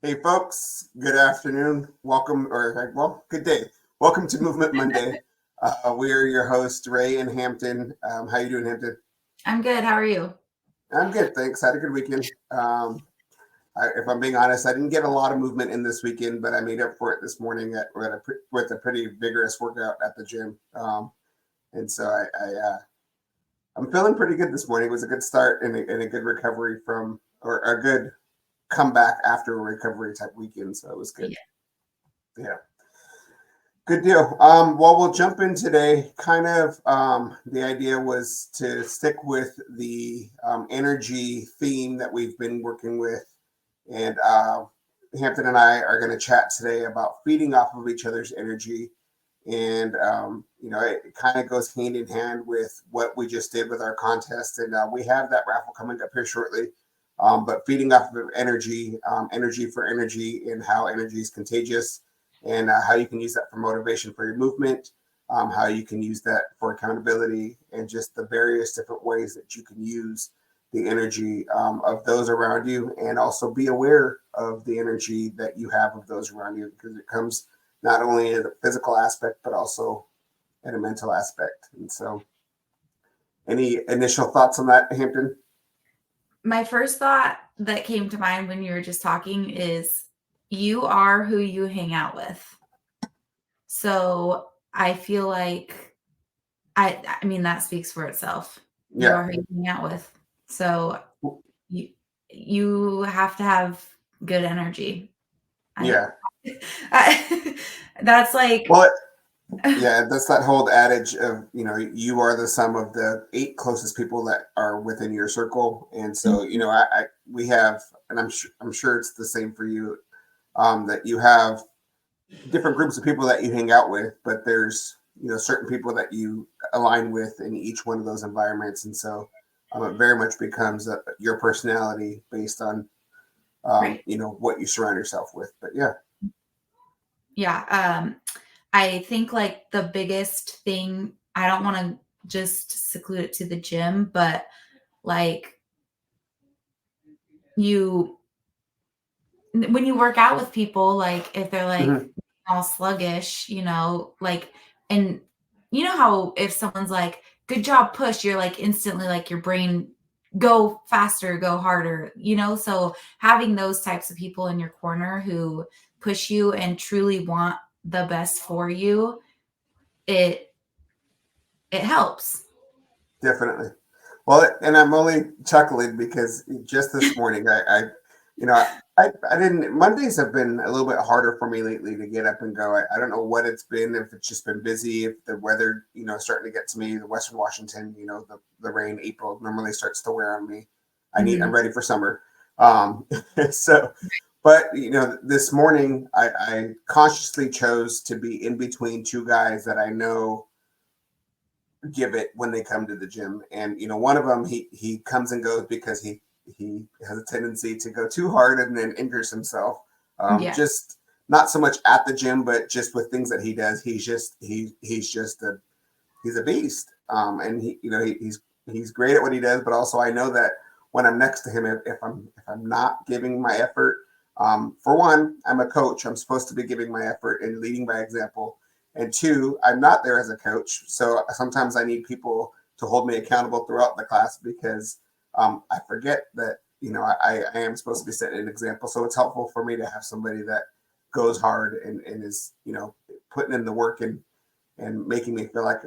Hey, folks. Good afternoon. Welcome, good day. Welcome to Movement Monday. We are your hosts, Ray and Hampton. How you doing, Hampton? I'm good. How are you? I'm good, thanks. Had a good weekend. If I'm being honest, I didn't get a lot of movement in this weekend, but I made up for it this morning with a pretty vigorous workout at the gym. And so I'm feeling pretty good this morning. It was a good start and a good recovery or a good comeback after a recovery type weekend. So it was good. Yeah. Yeah. Good deal. Well, we'll jump in today. Kind of the idea was to stick with the energy theme that we've been working with. And Hampton and I are going to chat today about feeding off of each other's energy. And, it kind of goes hand in hand with what we just did with our contest. And we have that raffle coming up here shortly. But feeding off of energy, energy for energy, and how energy is contagious and how you can use that for motivation for your movement, how you can use that for accountability, and just the various different ways that you can use the energy of those around you, and also be aware of the energy that you have of those around you, because it comes not only in the physical aspect, but also in a mental aspect. And so, any initial thoughts on that, Hampton? My first thought that came to mind when you were just talking is you are who you hang out with. So I feel like I mean that speaks for itself. You Yeah, are who you hang out with. So you you have to have good energy. I, yeah. I that's like Well, yeah, that's that whole adage of, you are the sum of the eight closest people that are within your circle. And so, we have, and I'm sure it's the same for you, that you have different groups of people that you hang out with, but there's, certain people that you align with in each one of those environments. And so, it very much becomes your personality based on, right. what you surround yourself with. But yeah. Yeah. I think like the biggest thing, I don't want to just seclude it to the gym, but like you, when you work out with people, like if they're like Mhm. all sluggish, like, and you know how if someone's like, good job, push, you're like instantly like your brain go faster, go harder, So having those types of people in your corner who push you and truly want the best for you, it it helps. Definitely. Well, and I'm only chuckling because just this morning, you know, I didn't. Mondays have been a little bit harder for me lately to get up and go. I don't know what it's been. If it's just been busy, if the weather, starting to get to me. The Western Washington, the rain. April normally starts to wear on me. I'm Mhm. ready for summer. Um, so, but this morning I consciously chose to be in between two guys that I know give it when they come to the gym. And one of them, he comes and goes because he has a tendency to go too hard and then injures himself. Yeah. Just not so much at the gym, but just with things that he does. He's a beast. And he's great at what he does. But also, I know that when I'm next to him, if I'm not giving my effort, for one, I'm a coach. I'm supposed to be giving my effort and leading by example. And two, I'm not there as a coach. So sometimes I need people to hold me accountable throughout the class because I forget that, I am supposed to be setting an example. So it's helpful for me to have somebody that goes hard and is, putting in the work and making me feel like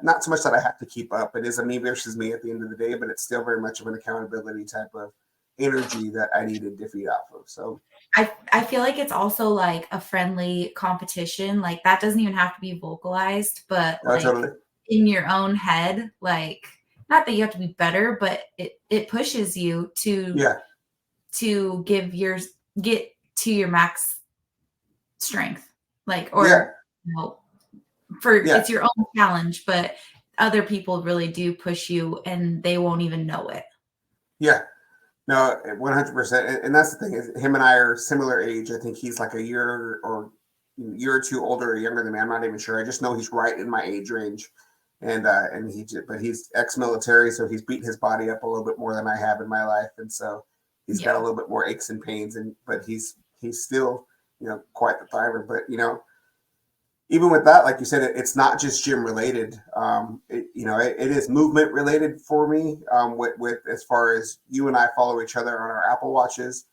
not so much that I have to keep up. It is a me versus me at the end of the day, but it's still very much of an accountability type of energy that I needed to feed off of. So, I feel like it's also like a friendly competition. Like that doesn't even have to be vocalized, but like totally. in your own head, like not that you have to be better, but it pushes you Yeah. to get to your max strength. Like Yeah. or for Yeah. it's your own challenge, but other people really do push you and they won't even know it. Yeah. No, 100%. And that's the thing is him and I are similar age. I think he's like a year or two older or younger than me. I'm not even sure. I just know he's right in my age range. But he's ex-military, so he's beaten his body up a little bit more than I have in my life. And so he's got a Yeah. little bit more aches and pains, but he's he's still, quite the thriver. But, even with that, like you said, it's not just gym related. It is movement related for me. With as far as you and I follow each other on our Apple Watches.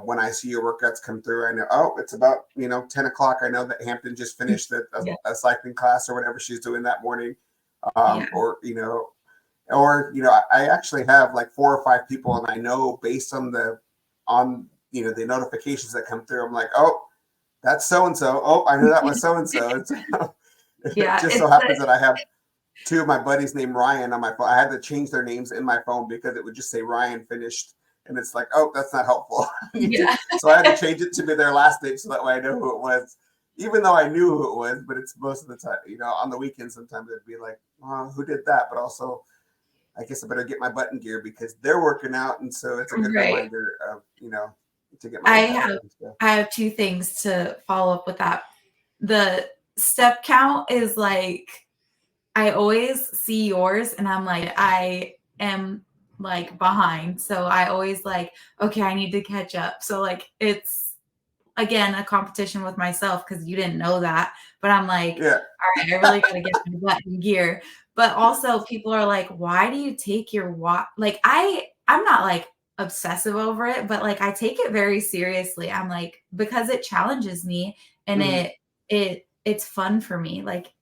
When I see your workouts come through, I know, oh, it's about 10 o'clock. I know that Hampton just finished Yeah. a cycling class or whatever she's doing that morning. Yeah. I actually have like 4 or 5 people, and I know based on the notifications that come through, I'm like, oh, that's so and so. Oh, I knew that was so and so. It Yeah. just so happens that I have 2 of my buddies named Ryan on my phone. I had to change their names in my phone because it would just say Ryan finished, and it's like, oh, that's not helpful. Yeah. So I had to change it to be their last name so that way I know who it was, even though I knew who it was. But it's most of the time, on the weekends, sometimes it'd be like, oh, who did that? But also, I guess I better get my button gear because they're working out, and so it's a good Right. reminder of to get my I workout have in. So. I have 2 things to follow up with that. The step count is like, I always see yours and I'm like, I am like behind. So I always like, okay, I need to catch up. So like it's again a competition with myself because you didn't know that. But I'm like, Yeah. all right, I really gotta get my butt in gear. But also people are like, why do you take your watch? Like I'm not like obsessive over it, but like I take it very seriously. I'm like, because it challenges me and Mhm. it's fun for me. Like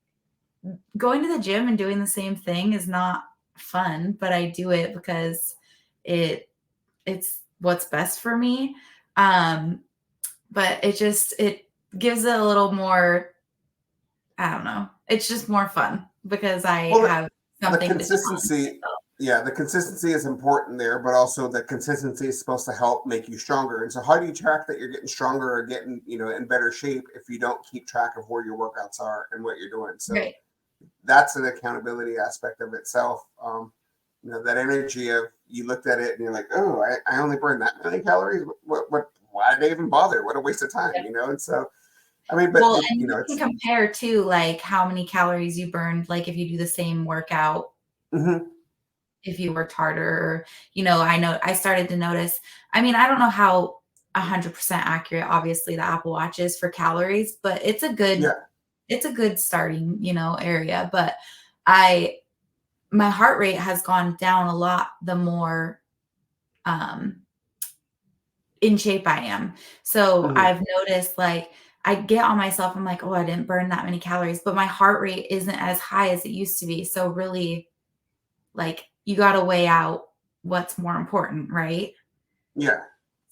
going to the gym and doing the same thing is not fun, but I do it because it's what's best for me. But it gives it a little more, I don't know. It's just more fun because I Well, have the something to challenge consistency, myself. yeah, the consistency is important there, but also the consistency is supposed to help make you stronger. And so, how do you track that you're getting stronger or getting, in better shape if you don't keep track of where your workouts are and what you're doing? So, Right. that's an accountability aspect of itself. That energy of you looked at it and you're like, oh, I only burned that many calories. Why did I even bother? What a waste of time, Yeah. And so, I mean, but Well, and you can it's. compare too, like how many calories you burned, like if you do the same workout, Mhm. if you worked harder, or, I know I started to notice, I mean, I don't know how 100% accurate, obviously, the Apple Watch is for calories, but Yeah. it's a good starting, area. But I my heart rate has gone down a lot the more um in shape I am. So Mhm. I've noticed like I get on myself, I'm like, oh, I didn't burn that many calories, but my heart rate isn't as high as it used to be. So really, like, you got to weigh out what's more important, right? Yeah.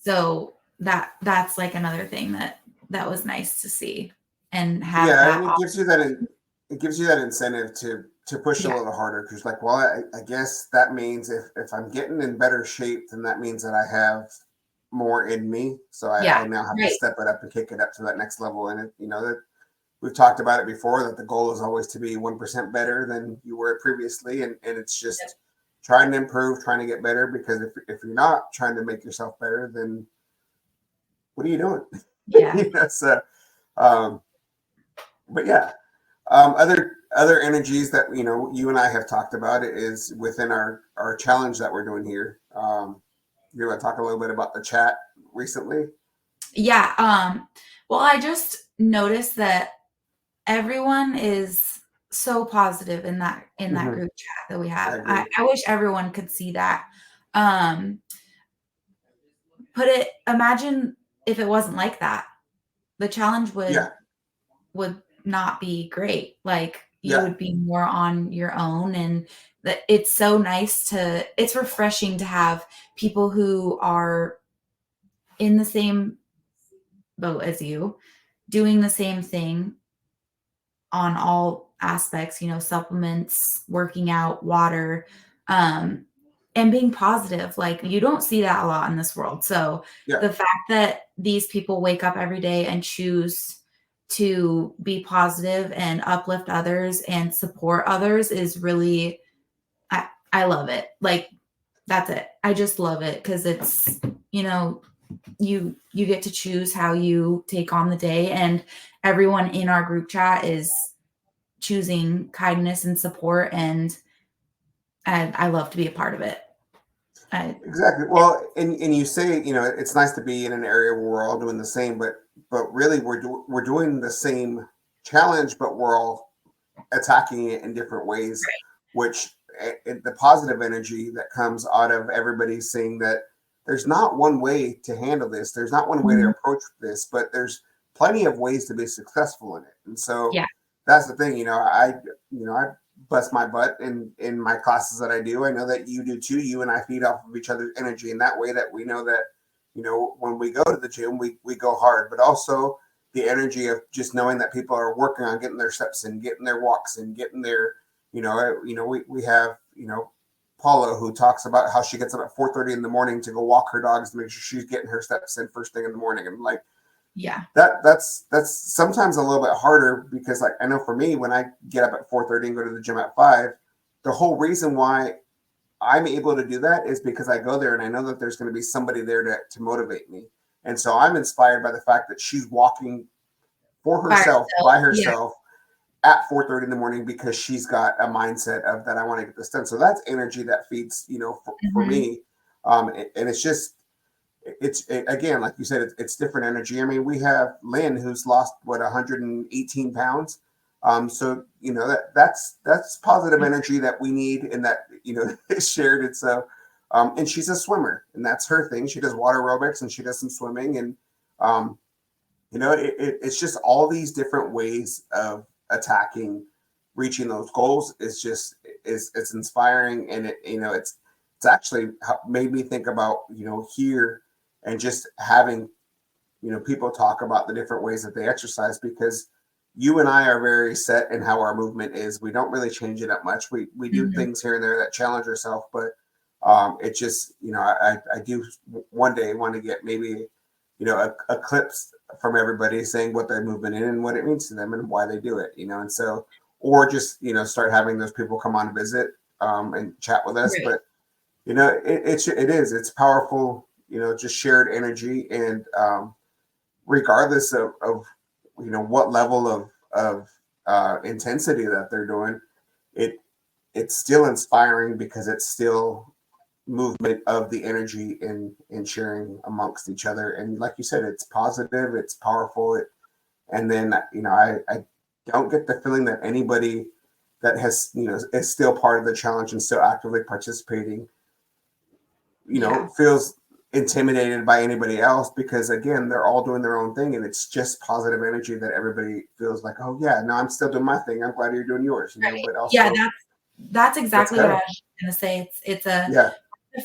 So that's like another thing that was nice to see and have Yeah, and that. it gives you that incentive to push a Yeah. little harder because like, well, I guess that means if I'm getting in better shape, then that means that I have more in me. So Yeah. I now have to Right. step it up and kick it up to that next level. And that we've talked about it before that the goal is always to be 1% better than you were previously, and it's Yep. just trying to improve, trying to get better. Because if you're not trying to make yourself better, then what are you doing? Yeah. So, um, but yeah. Other energies that you and I have talked about is within our challenge that we're doing here. You want to talk a little bit about the chat recently? Yeah. Well, I just noticed that everyone is so positive in that Hmm. group chat that we I have. I, agree. I wish everyone could see that. Um, imagine if it wasn't like that. The challenge would Yeah, would not be great. Like you yeah, would be more on your own, and that it's refreshing to have people who are in the same boat as you, doing the same thing on all aspects, supplements, working out, water, um, and being positive. Like you don't see that a lot in this world. So yeah. the fact that these people wake up every day and choose to be positive and uplift others and support others is really, I love it. Like that's it. I just love it because it's, you know, you get to choose how you take on the day, and everyone in our group chat is choosing kindness and support, and I love to be a part of it. I, Exactly. Well, and you say, it's nice to be in an area where we're all doing the same, but really we're doing the same challenge, but we're all attacking it in different ways, which the positive energy that comes out of everybody saying that there's not one way to handle this, there's not one way to Mhm. approach this, but there's plenty of ways to be successful in it. And so Yeah. that's the thing, I bust my butt in my classes that I do. I know that you do too. You and I feed off of each other's energy in that way, that we know that, when we go to the gym, we go hard, but also the energy of just knowing that people are working on getting their steps in, getting their walks in, getting their, we have, Paula, who talks about how she gets up at 4:30 in the morning to go walk her dogs to make sure she's getting her steps in first thing in the morning. And like Yeah. that's sometimes a little bit harder, because like I know for me, when I get up at 4:30 and go to the gym at 5, the whole reason why I'm able to do that is because I go there and I know that there's going to be somebody there to motivate me. And so I'm inspired by the fact that she's walking for By herself, herself. by Yeah. herself, at 4:30 in the morning, because she's got a mindset of that I want to get this done. So that's energy that feeds, for Mhm. me. And it's just, again, like you said, it's different energy. I mean, we have Lynn, who's lost 118 pounds. So that's positive energy that we need, and that is shared. And so, and she's a swimmer, and that's her thing. She does water aerobics and she does some swimming, and um, it's just all these different ways of attacking, reaching those goals. It's just it's inspiring, and it's actually made me think about here, and just having people talk about the different ways that they exercise, because you and I are very set in how our movement is. We don't really change it up much. We do Mhm. things here and there that challenge ourselves, but it just I do one day want to get maybe a clips from everybody saying what their movement in and what it means to them and why they do it, and so, or just start having those people come on and visit, and chat with us. Right. But it's powerful, just shared energy, and regardless of what level of intensity that they're doing, it it's still inspiring, because it's still movement of the energy in sharing amongst each other. And like you said, it's positive, it's powerful. And then I don't get the feeling that anybody that has is still part of the challenge and still actively participating Yeah. feels intimidated by anybody else, because again, they're all doing their own thing, and it's just positive energy that everybody feels like, oh yeah, no, I'm still doing my thing, I'm glad you're doing yours, Right. but Yeah, also that's that's exactly what I good. was gonna say. It's a Yeah,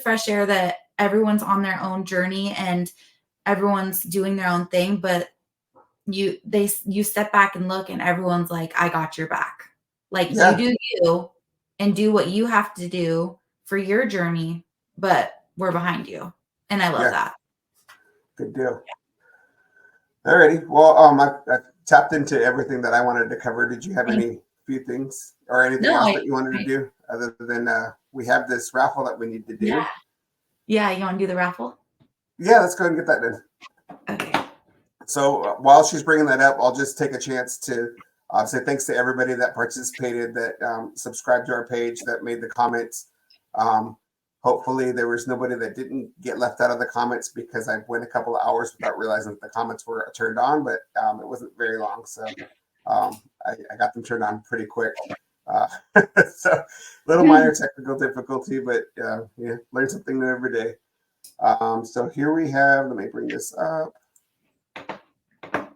fresh air that everyone's on their own journey and everyone's doing their own thing, but you step back and look and everyone's like, "I got your back." Like, you yeah, do you and do what you have to do for your journey, but we're behind you, and I love yeah, that. good deal. Alrighty, well, I tapped into everything that I wanted to cover. Did you have Thank any few things or anything No, else I that you wanted to I do, other than we have this raffle that we need to yeah. do? Yeah, you wanna do the raffle? Yeah, let's go ahead and get that done. Okay. So while she's bringing that up, I'll just take a chance to say thanks to everybody that participated, that subscribed to our page, that made the comments. Um, Hopefully, there was nobody that didn't get left out of the comments, because I went a couple of hours without realizing that the comments were turned on, but it wasn't very long. So I got them turned on pretty quick. Uh, so little minor technical difficulty, but yeah, learn something new every day. So here we have, let me bring this up.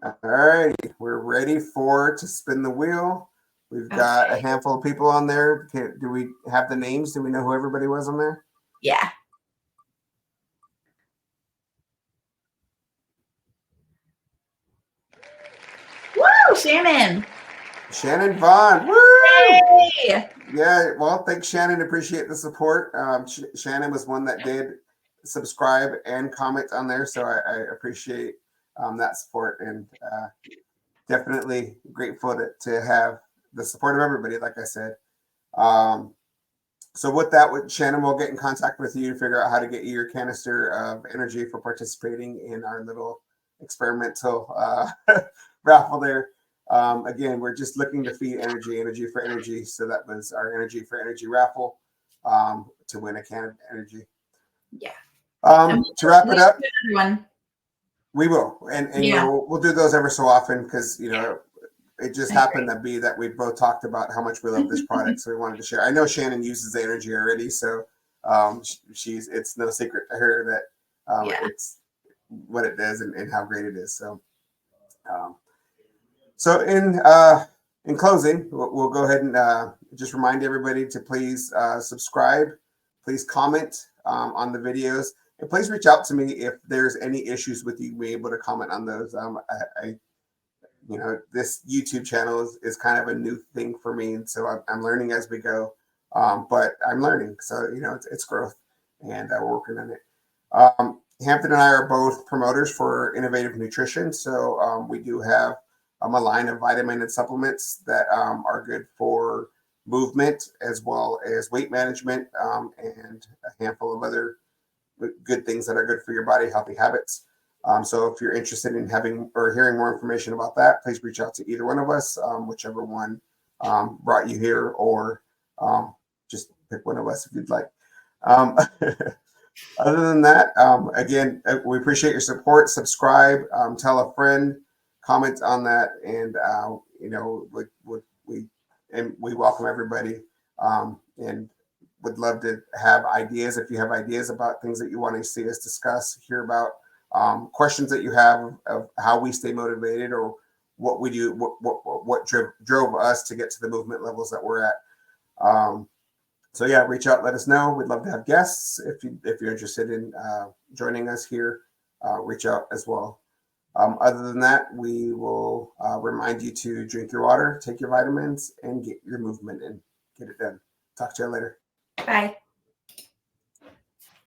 All right, we're ready to spin the wheel. We've got a Okay. handful of people on there. Do we have the names? Do we know who everybody was on there? Yeah. Woo, Shannon. Shannon Vaughn. Woo! Yay! Yeah, well, thanks, Shannon. Appreciate the support. Shannon was one that did subscribe and comment on there, so I appreciate that support, and definitely grateful to have the support of everybody, like I said. Um, So with that, Shannon, we'll get in contact with you to figure out how to get you your canister of energy for participating in our little experimental raffle there. Again, we're just looking to feed energy for energy. So that was our energy for energy raffle, to win a can of energy. Yeah. And To wrap it up, one. we will, and you Yeah. know, we'll do those ever so often because you know it just I happened to be that we both talked about how much we love this agree. product, so we wanted to share. I know Shannon uses the energy already, so she's it's no secret to her that Yeah. it's what it does and how great it is. Um, so in closing, we'll go ahead and just remind everybody to please subscribe, please comment on the videos, and please reach out to me if there's any issues with you being able to comment on those. I you know, this YouTube channel is kind of a new thing for me, and so I'm learning as we go. But I'm learning, so you know, it's growth, and we're working on it. Hampton and I are both promoters for innovative nutrition, so we do have a line of vitamin and supplements that are good for movement as well as weight management, and a handful of other good things that are good for your body, healthy habits. So if you're interested in having or hearing more information about that, please reach out to either one of us, whichever one brought you here, or just pick one of us if you'd like. Um, Other than that, again, we appreciate your support. Subscribe, tell a friend, comment on that, and you know, we welcome everybody, and would love to have ideas. If you have ideas about things that you want to see us discuss, hear about, questions that you have of how we stay motivated or what we do, what drove us to get to the movement levels that we're at. So yeah, reach out, let us know. We'd love to have guests. If you're interested in joining us here, reach out as well. Other than that, we will remind you to drink your water, take your vitamins, and get your movement in. Get it done. Talk to you later. Bye.